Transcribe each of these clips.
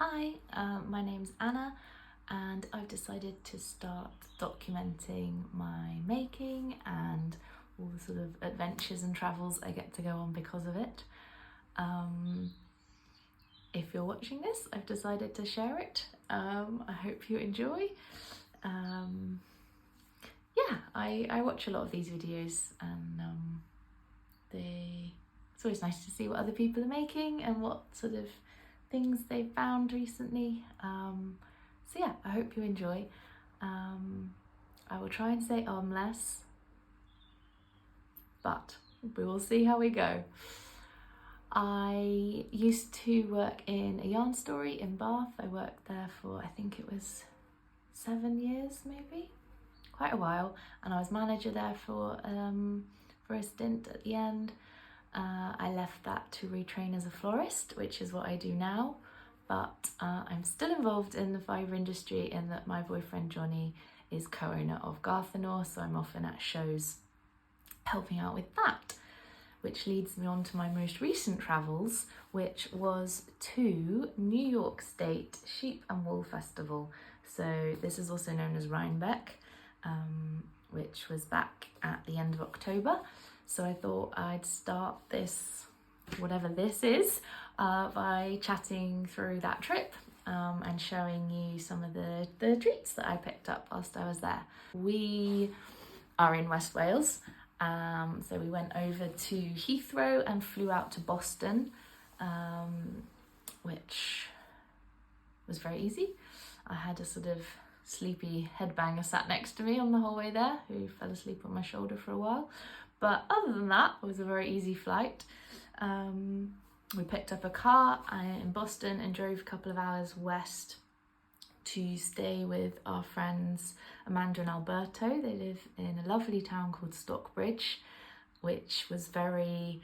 Hi, my name's Anna and I've decided to start documenting my making and all the sort of adventures and travels I get to go on because of it. If you're watching this, I've decided to share it. I hope you enjoy. I watch a lot of these videos and it's always nice to see what other people are making and what sort of things they've found recently. So yeah, I hope you enjoy. I will try and say less, but we will see how we go. I used to work in a yarn story in Bath. I worked there for, I think it was 7 years maybe, quite a while, and I was manager there for a stint at the end. I left that to retrain as a florist, which is what I do now, but I'm still involved in the fibre industry in that my boyfriend Johnny is co-owner of Garthenor, so I'm often at shows helping out with that, which leads me on to my most recent travels, which was to New York State Sheep and Wool Festival. So this is also known as Rhinebeck, which was back at the end of October. So I thought I'd start this, whatever this is, by chatting through that trip and showing you some of the treats that I picked up whilst I was there. We are in West Wales, so we went over to Heathrow and flew out to Boston, which was very easy. I had a sort of sleepy headbanger sat next to me on the whole way there who fell asleep on my shoulder for a while. But other than that, it was a very easy flight. We picked up a car in Boston and drove a couple of hours west to stay with our friends Amanda and Alberto. They live in a lovely town called Stockbridge, which was very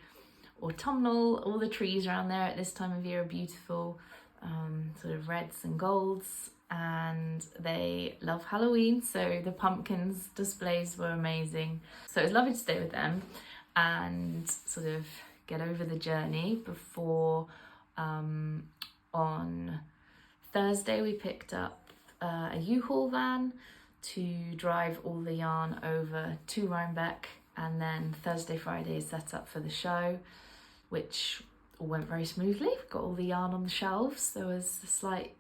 autumnal. All the trees around there at this time of year are beautiful, sort of reds and golds, and they love Halloween, so the pumpkins displays were amazing. So it was lovely to stay with them and sort of get over the journey before on Thursday we picked up a U-Haul van to drive all the yarn over to Rhinebeck, and then Thursday, Friday is set up for the show, which all went very smoothly. Got all the yarn on the shelves. There was a slight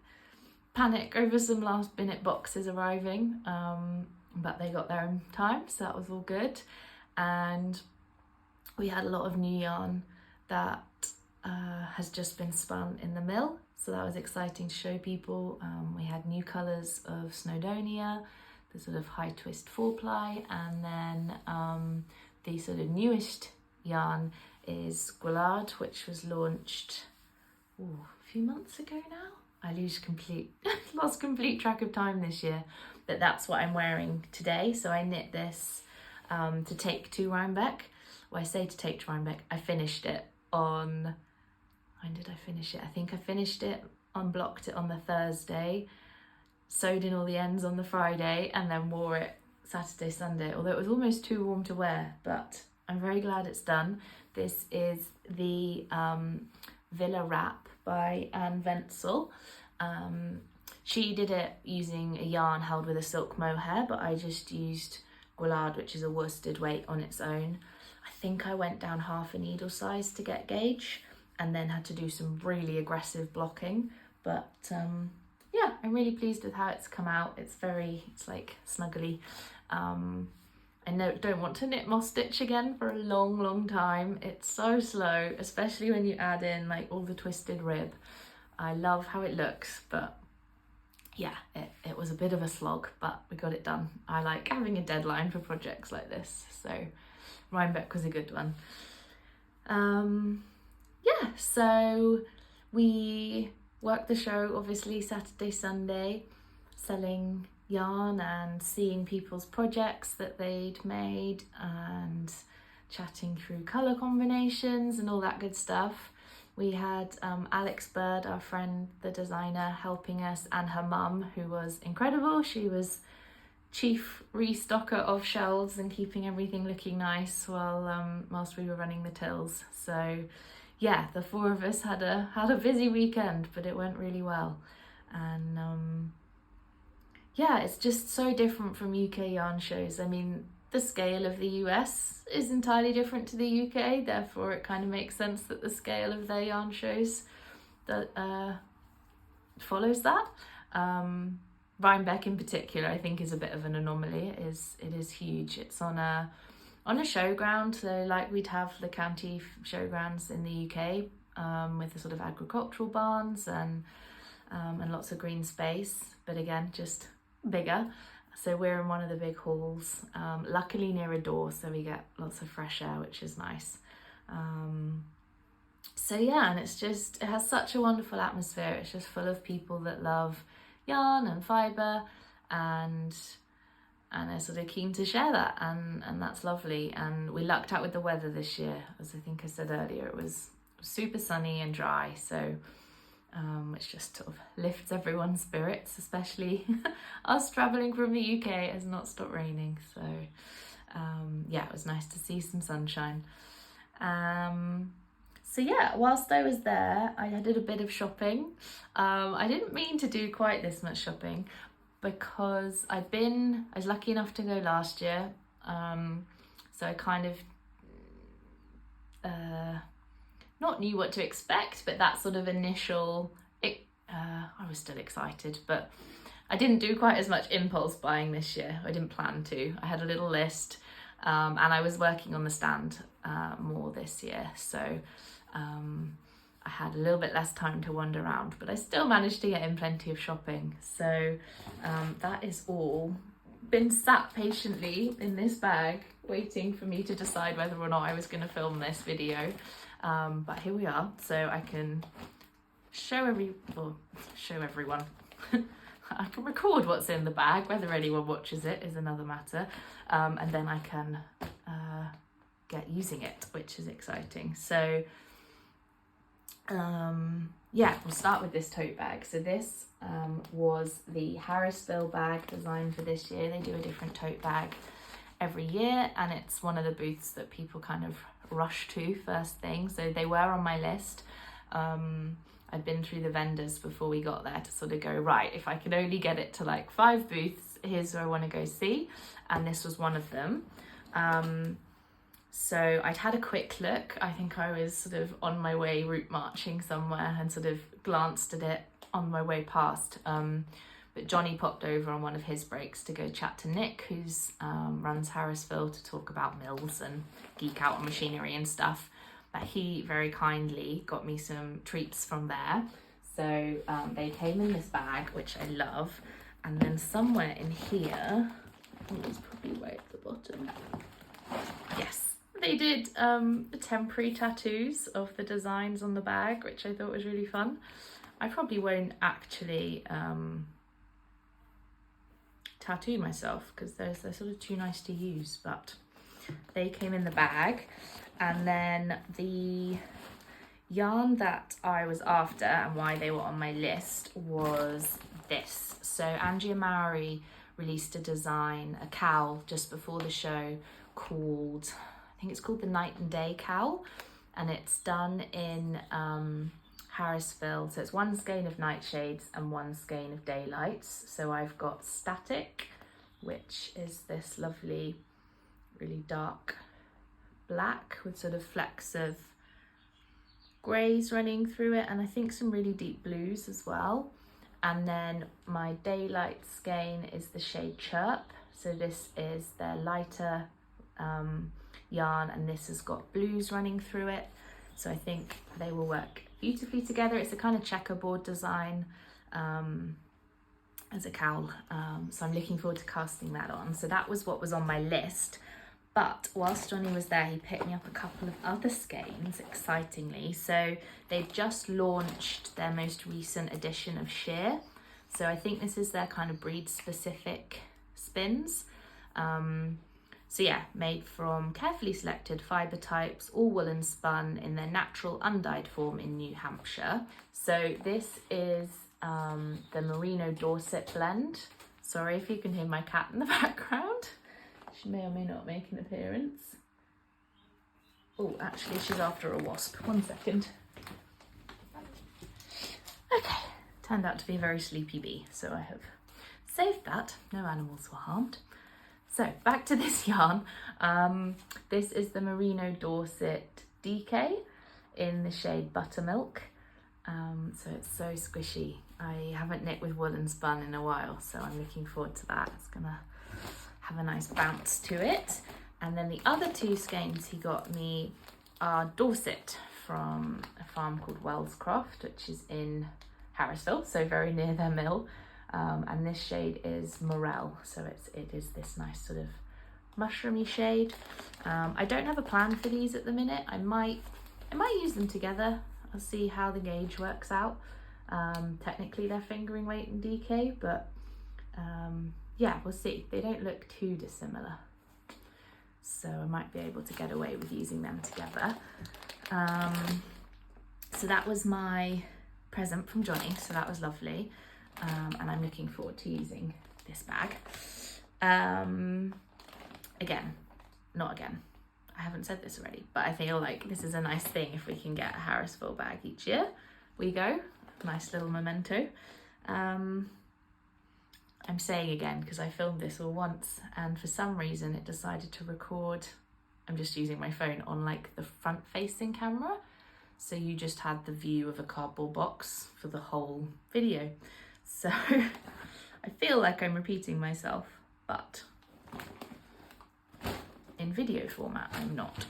panic over some last minute boxes arriving, but they got there in time, so that was all good. And we had a lot of new yarn that has just been spun in the mill, so that was exciting to show people. We had new colours of Snowdonia, the sort of high twist 4-ply, and then the sort of newest yarn is Guillard, which was launched a few months ago now. I lost complete track of time this year, but that's what I'm wearing today. So I knit this to take to Rhinebeck. Well, I say to take to Rhinebeck, I finished it on, when did I finish it? I think I finished it, unblocked it on the Thursday, sewed in all the ends on the Friday, and then wore it Saturday, Sunday, although it was almost too warm to wear, but I'm very glad it's done. This is the Villa Wrap by Ventzel. She did it using a yarn held with a silk mohair, but I just used Guillard, which is a worsted weight on its own. I think I went down half a needle size to get gauge and then had to do some really aggressive blocking, but yeah, I'm really pleased with how it's come out. It's like snuggly. I don't want to knit moss stitch again for a long time. It's so slow, especially when you add in like all the twisted rib. I love how it looks, but yeah, it was a bit of a slog, but we got it done. I like having a deadline for projects like this, so Rhinebeck was a good one. Yeah, so we worked the show obviously Saturday, Sunday, selling yarn and seeing people's projects that they'd made and chatting through colour combinations and all that good stuff. We had Alex Bird, our friend, the designer, helping us, and her mum, who was incredible. She was chief restocker of shelves and keeping everything looking nice whilst we were running the tills. So yeah, the four of us had a busy weekend, but it went really well. And yeah, it's just so different from UK yarn shows. I mean, the scale of the US is entirely different to the UK, therefore it kind of makes sense that the scale of their yarn shows that follows that. Rhinebeck in particular, I think, is a bit of an anomaly. It is huge. It's on a showground, so like we'd have the county showgrounds in the UK, with the sort of agricultural barns and lots of green space, but again, just bigger. So we're in one of the big halls, luckily near a door, so we get lots of fresh air, which is nice. So yeah, and it has such a wonderful atmosphere. It's just full of people that love yarn and fibre, and are sort of keen to share that, and that's lovely. And we lucked out with the weather this year, as I think I said earlier. It was super sunny and dry, so which just sort of lifts everyone's spirits, especially us travelling from the UK. It has not stopped raining, so yeah, it was nice to see some sunshine. So yeah, whilst I was there, I did a bit of shopping. I didn't mean to do quite this much shopping because I was lucky enough to go last year. So I kind of not knew what to expect, but that sort of initial, I was still excited, but I didn't do quite as much impulse buying this year. I didn't plan to. I had a little list, and I was working on the stand more this year, so I had a little bit less time to wander around, but I still managed to get in plenty of shopping. So that is all been sat patiently in this bag, waiting for me to decide whether or not I was going to film this video. But here we are, so I can show everyone. I can record what's in the bag. Whether anyone watches it is another matter, and then I can get using it, which is exciting. So yeah, we'll start with this tote bag. So this was the Harrisville bag designed for this year. They do a different tote bag every year, and it's one of the booths that people kind of rush to first thing. So they were on my list. I'd been through the vendors before we got there to sort of go, right, if I could only get it to like 5 booths, here's who I want to go see, and this was one of them. So I'd had a quick look. I think I was sort of on my way route marching somewhere and sort of glanced at it on my way past. But Johnny popped over on one of his breaks to go chat to Nick, who's runs Harrisville, to talk about mills and geek out on machinery and stuff. But he very kindly got me some treats from there. So they came in this bag, which I love. And then somewhere in here, I think it's probably right at the bottom. Yes, they did the temporary tattoos of the designs on the bag, which I thought was really fun. I probably won't actually tattoo myself because they're sort of too nice to use, but they came in the bag. And then the yarn that I was after and why they were on my list was this. So Andrea Mowry released a design, a cowl, just before the show called, I think it's called the Night and Day Cowl, and it's done in Harrisville. So it's one skein of nightshades and one skein of daylights. So I've got static, which is this lovely, really dark black with sort of flecks of greys running through it, and I think some really deep blues as well. And then my daylight skein is the shade Chirp. So this is their lighter yarn, and this has got blues running through it. So I think they will work beautifully together. It's a kind of checkerboard design as a cowl. So I'm looking forward to casting that on. So that was what was on my list. But whilst Johnny was there, he picked me up a couple of other skeins, excitingly. So they've just launched their most recent edition of sheer. So I think this is their kind of breed-specific spins. So yeah, made from carefully selected fibre types, all woolen spun in their natural undyed form in New Hampshire. So this is the Merino Dorset blend. Sorry if you can hear my cat in the background. She may or may not make an appearance. Oh, actually she's after a wasp. 1 second. Okay, turned out to be a very sleepy bee, so I have saved that. No animals were harmed. So back to this yarn. This is the Merino Dorset DK in the shade Buttermilk. So it's so squishy. I haven't knit with wool and spun in a while, so I'm looking forward to that. It's gonna have a nice bounce to it. And then the other 2 skeins he got me are Dorset from a farm called Wellscroft, which is in Harrisville, so very near their mill. And this shade is Morel, so it is this nice sort of mushroomy shade. I don't have a plan for these at the minute. I might use them together. I'll see how the gauge works out. Technically they're fingering weight and DK, but yeah, we'll see. They don't look too dissimilar, so I might be able to get away with using them together. So that was my present from Johnny, so that was lovely. And I'm looking forward to using this bag. I haven't said this already, but I feel like this is a nice thing if we can get a Harrisville bag each year. We go, nice little memento. I'm saying again because I filmed this all once and for some reason it decided to record. I'm just using my phone on like the front facing camera. So you just had the view of a cardboard box for the whole video. So I feel like I'm repeating myself, but in video format, I'm not.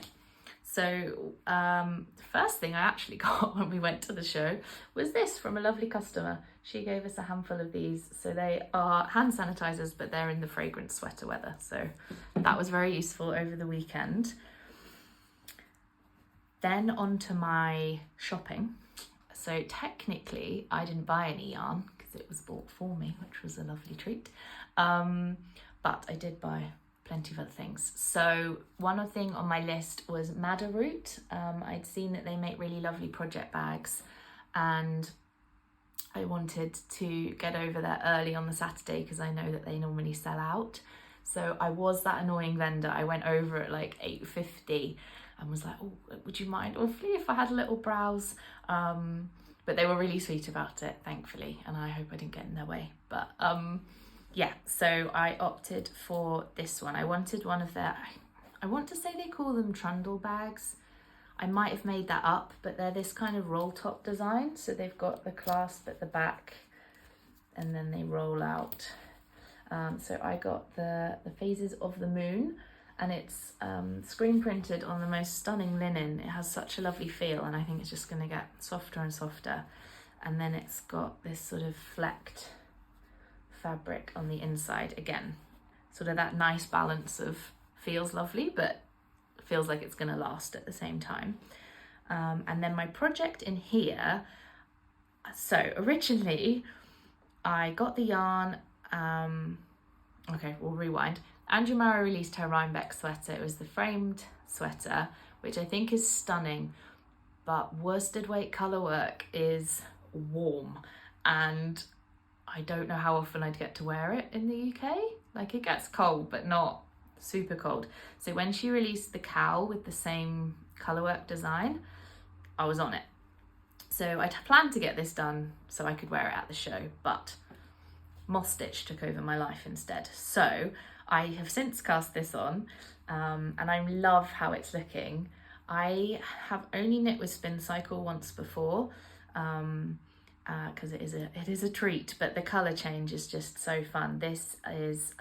So the first thing I actually got when we went to the show was this from a lovely customer. She gave us a handful of these. So they are hand sanitizers, but they're in the fragrance sweater weather. So that was very useful over the weekend. Then on to my shopping. So technically I didn't buy any yarn because it was bought for me, which was a lovely treat. But I did buy plenty of other things. So one other thing on my list was Madder Root. I'd seen that they make really lovely project bags and I wanted to get over there early on the Saturday because I know that they normally sell out. So I was that annoying vendor. I went over at like 8:50 and was like, oh, would you mind awfully if I had a little browse? But they were really sweet about it, thankfully, and I hope I didn't get in their way. But yeah, so I opted for this one. I wanted one of their, I want to say they call them trundle bags. I might have made that up, but they're this kind of roll top design. So they've got the clasp at the back and then they roll out. So I got the Phases of the Moon, and it's screen printed on the most stunning linen. It has such a lovely feel and I think it's just going to get softer and softer. And then it's got this sort of flecked fabric on the inside. Again, sort of that nice balance of feels lovely but feels like it's going to last at the same time. And then my project in here, so originally I got the yarn, okay, we'll rewind. Andrea released her Rhinebeck sweater. It was the framed sweater, which I think is stunning, but worsted weight colour work is warm and I don't know how often I'd get to wear it in the UK. Like, it gets cold, but not super cold. So when she released the Cowl with the same colourwork design, I was on it. So I planned to get this done so I could wear it at the show, but moss stitch took over my life instead. So I have since cast this on and I love how it's looking. I have only knit with Spin Cycle once before because it is a treat, but the colour change is just so fun. This is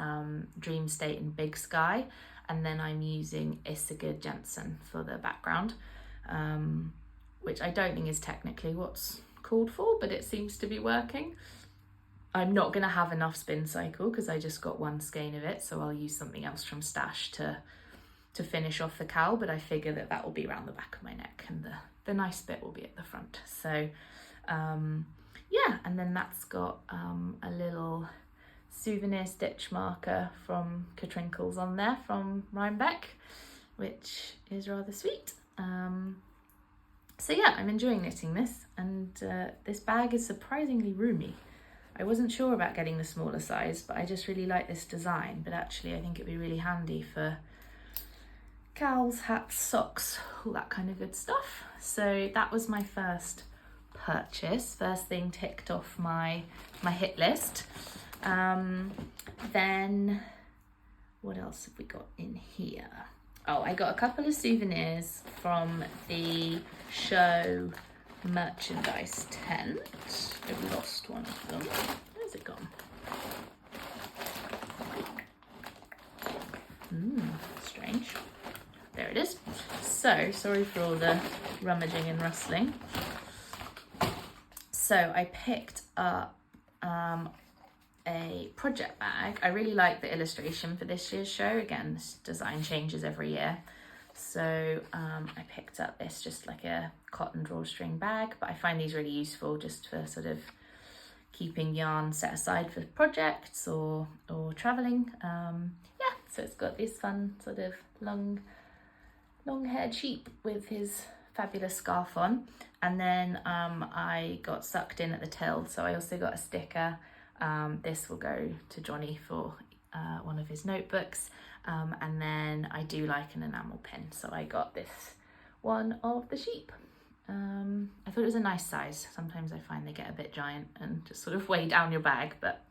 Dream State in Big Sky, and then I'm using Issachar Jensen for the background, which I don't think is technically what's called for, but it seems to be working. I'm not going to have enough Spin Cycle because I just got one skein of it, so I'll use something else from Stash to finish off the cowl, but I figure that will be around the back of my neck and the nice bit will be at the front. So yeah, and then that's got a little souvenir stitch marker from Katrinkles on there from Rhinebeck, which is rather sweet. So yeah, I'm enjoying knitting this, and this bag is surprisingly roomy. I wasn't sure about getting the smaller size, but I just really like this design. But actually I think it'd be really handy for cowls, hats, socks, all that kind of good stuff. So that was my first purchase, first thing ticked off my hit list. Then what else have we got in here? Oh, I got a couple of souvenirs from the show merchandise tent. I've lost one of them. Where's it gone? Strange. There it is. So, sorry for all the rummaging and rustling. So I picked up a project bag. I really like the illustration for this year's show. Again, this design changes every year. So I picked up this, just like a cotton drawstring bag, but I find these really useful just for sort of keeping yarn set aside for projects or traveling. Yeah, so it's got this fun sort of long-haired sheep with his fabulous scarf on. And then I got sucked in at the till, so I also got a sticker. This will go to Johnny for one of his notebooks. And then I do like an enamel pin, so I got this one of the sheep. I thought it was a nice size. Sometimes I find they get a bit giant and just sort of weigh down your bag, but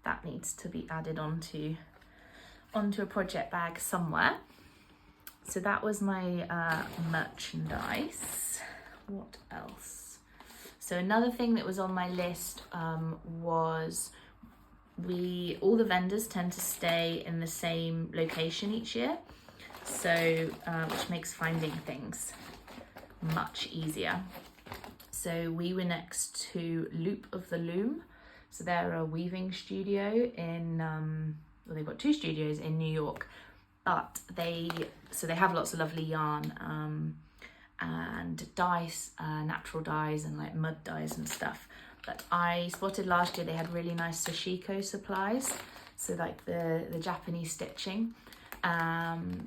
that needs to be added onto a project bag somewhere. So that was my merchandise. What else? So another thing that was on my list was all the vendors tend to stay in the same location each year, so which makes finding things much easier. So we were next to Loopy Loom. So they're a weaving studio in well, they've got 2 studios in New York, but they have lots of lovely yarn and dyes, natural dyes and like mud dyes and stuff. But I spotted last year they had really nice sashiko supplies, so like the Japanese stitching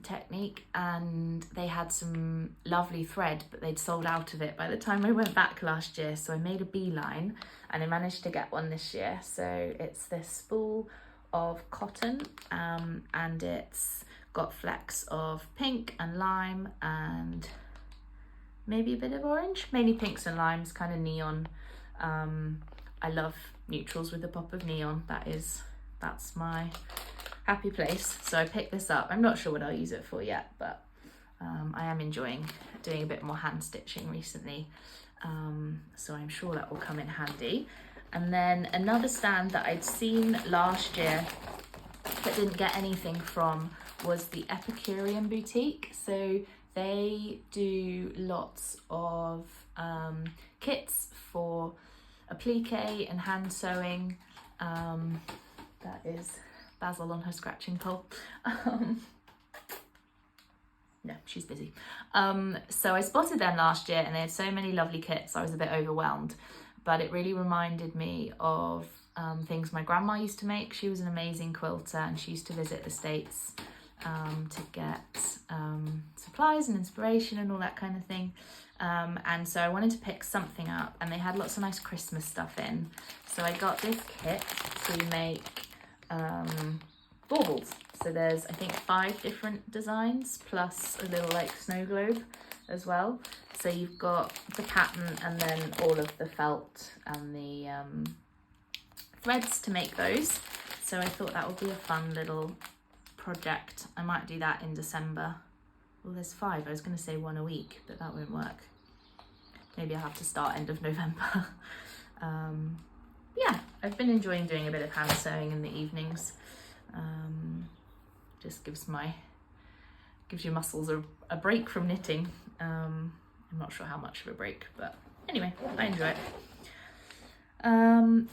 technique, and they had some lovely thread, but they'd sold out of it by the time I went back last year. So I made a beeline and I managed to get one this year. So it's this spool of cotton and it's got flecks of pink and lime and maybe a bit of orange, mainly pinks and limes, kind of neon. I love neutrals with a pop of neon. That's my happy place. So I picked this up. I'm not sure what I'll use it for yet, but I am enjoying doing a bit more hand stitching recently. So I'm sure that will come in handy. And then another stand that I'd seen last year but didn't get anything from was the Epicurien Boutique. So they do lots of kits for applique and hand sewing. That is Basil on her scratching pole. No, she's busy. So I spotted them last year and they had so many lovely kits, I was a bit overwhelmed, but it really reminded me of things my grandma used to make. She was an amazing quilter and she used to visit the States to get supplies and inspiration and all that kind of thing. And so I wanted to pick something up, and they had lots of nice Christmas stuff in. So I got this kit to make baubles. So there's, I think, 5 different designs plus a little like snow globe as well. So you've got the pattern and then all of the felt and the threads to make those. So I thought that would be a fun little project. I might do that in December. Well, there's 5. I was going to say 1 a week, but that won't work. Maybe I'll have to start end of November. Yeah, I've been enjoying doing a bit of hand sewing in the evenings. Just gives your muscles a break from knitting. I'm not sure how much of a break, but anyway, I enjoy it.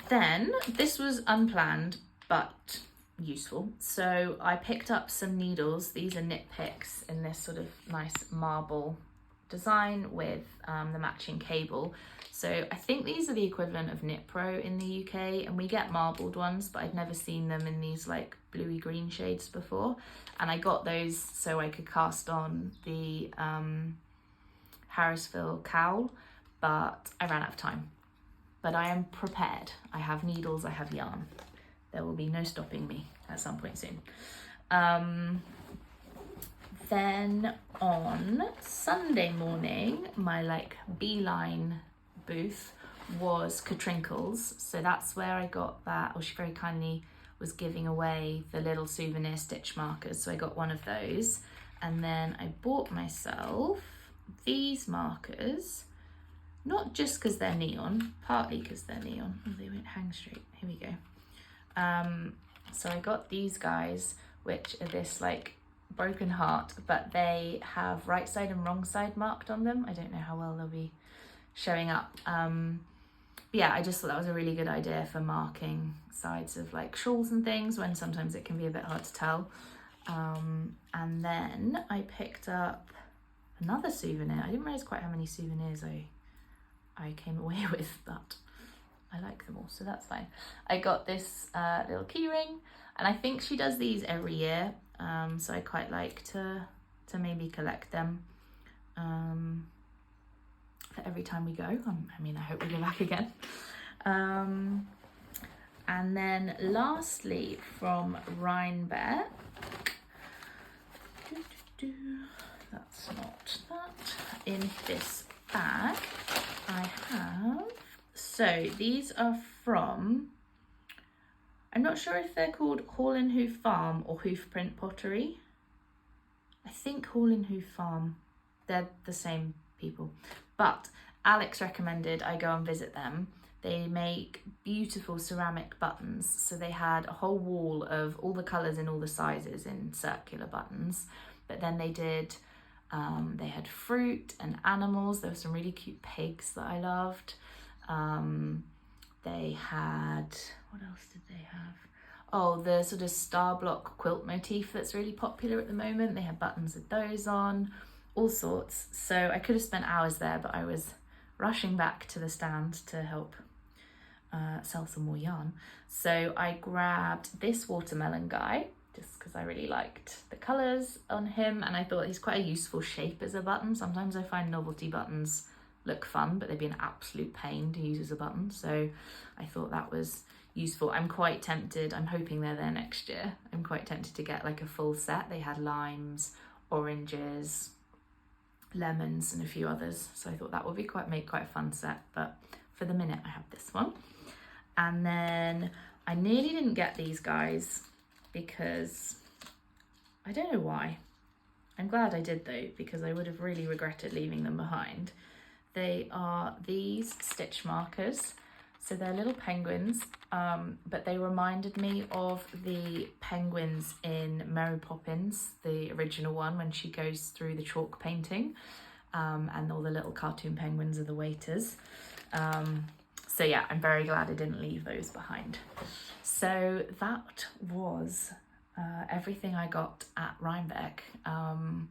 Then this was unplanned but useful. So I picked up some needles. These are knit picks in this sort of nice marble design with the matching cable. So I think these are the equivalent of Knit Pro in the UK, and we get marbled ones, but I'd never seen them in these like bluey green shades before. And I got those so I could cast on the Harrisville Cowl, but I ran out of time. But I am prepared. I have needles, I have yarn. There will be no stopping me at some point soon. Then on Sunday morning, my like beeline booth was Katrinkles. So that's where I got that, or she very kindly was giving away the little souvenir stitch markers. So I got one of those. And then I bought myself these markers, not just because they're neon, partly because they're neon. Oh, they won't hang straight. Here we go. So I got these guys, which are this like broken heart, but they have right side and wrong side marked on them. I don't know how well they'll be showing up. But yeah, I just thought that was a really good idea for marking sides of like shawls and things when sometimes it can be a bit hard to tell. And then I picked up another souvenir. I didn't realize quite how many souvenirs I came away with, but I like them all, so that's fine. I got this little key ring, and I think she does these every year, so I quite like to maybe collect them for every time we go. I mean, I hope we go back again. And then lastly, from Rhinebeck, that's not that. In this bag, I have, so these are from, I'm not sure if they're called Haulin Hoof Farm or Hoof Print Pottery. I think Haulin Hoof Farm, they're the same people. But Alex recommended I go and visit them. They make beautiful ceramic buttons. So they had a whole wall of all the colours in all the sizes in circular buttons. But then they did, they had fruit and animals. There were some really cute pigs that I loved. They had, what else did they have? Oh, the sort of star block quilt motif that's really popular at the moment. They had buttons with those on, all sorts. So I could have spent hours there, but I was rushing back to the stand to help sell some more yarn. So I grabbed this watermelon guy, just because I really liked the colours on him, and I thought he's quite a useful shape as a button. Sometimes I find novelty buttons look fun, but they'd be an absolute pain to use as a button, so I thought that was useful. I'm quite tempted, I'm hoping they're there next year, I'm quite tempted to get like a full set. They had limes, oranges, lemons and a few others, so I thought that would be make quite a fun set, but for the minute I have this one. And then I nearly didn't get these guys because I don't know why. I'm glad I did though, because I would have really regretted leaving them behind. They are these stitch markers. So they're little penguins, but they reminded me of the penguins in Mary Poppins, the original one, when she goes through the chalk painting, and all the little cartoon penguins are the waiters. So yeah, I'm very glad I didn't leave those behind. So that was everything I got at Rhinebeck. I'm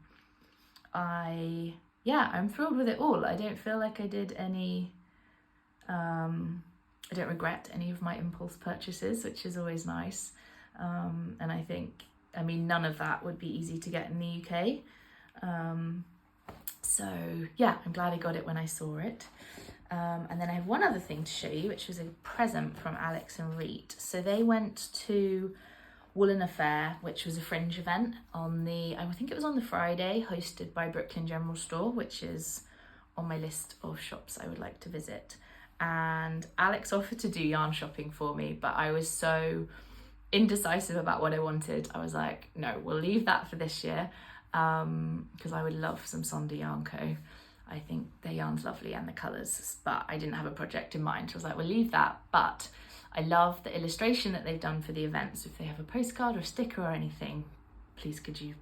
thrilled with it all. I don't feel like I did any, I don't regret any of my impulse purchases, which is always nice. And I think, I mean, none of that would be easy to get in the UK. So yeah, I'm glad I got it when I saw it. And then I have one other thing to show you, which was a present from Alex and Reet. So they went to Woolen Affair, which was a fringe event on the, I think it was on the Friday, hosted by Brooklyn General Store, which is on my list of shops I would like to visit. And Alex offered to do yarn shopping for me, but I was so indecisive about what I wanted. I was like, no, we'll leave that for this year, because I would love some Sonder Yarn Co. I think their yarn's lovely and the colours, but I didn't have a project in mind. So I was like, we'll leave that, but I love the illustration that they've done for the events. If they have a postcard or a sticker or anything, please could you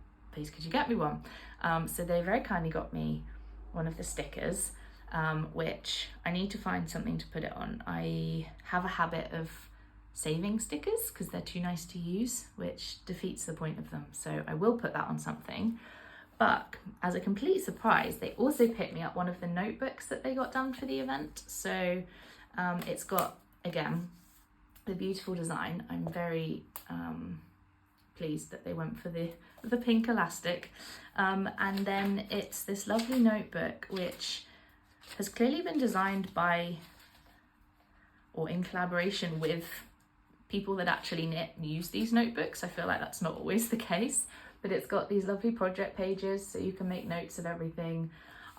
get me one? So they very kindly got me one of the stickers, which I need to find something to put it on. I have a habit of saving stickers because they're too nice to use, which defeats the point of them. So I will put that on something. But as a complete surprise, they also picked me up one of the notebooks that they got done for the event. So it's got, again, the beautiful design. I'm very pleased that they went for the pink elastic. And then it's this lovely notebook, which has clearly been designed by, or in collaboration with, people that actually knit and use these notebooks. I feel like that's not always the case. but it's got these lovely project pages so you can make notes of everything.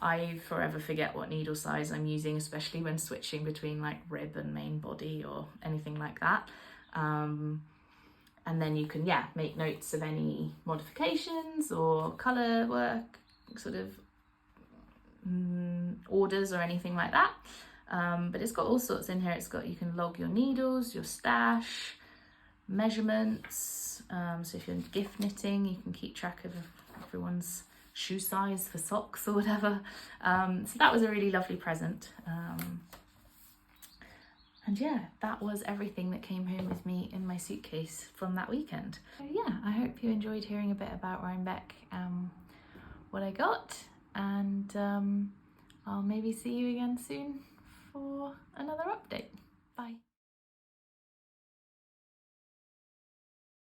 I forever forget what needle size I'm using, especially when switching between like rib and main body or anything like that. And then you can, yeah, make notes of any modifications or colour work, sort of orders or anything like that. But it's got all sorts in here. It's got, you can log your needles, your stash, measurements. So if you're gift knitting, you can keep track of everyone's shoe size for socks or whatever. So that was a really lovely present. And yeah, that was everything that came home with me in my suitcase from that weekend. So yeah, I hope you enjoyed hearing a bit about Rhinebeck, what I got, and I'll maybe see you again soon for another update. Bye.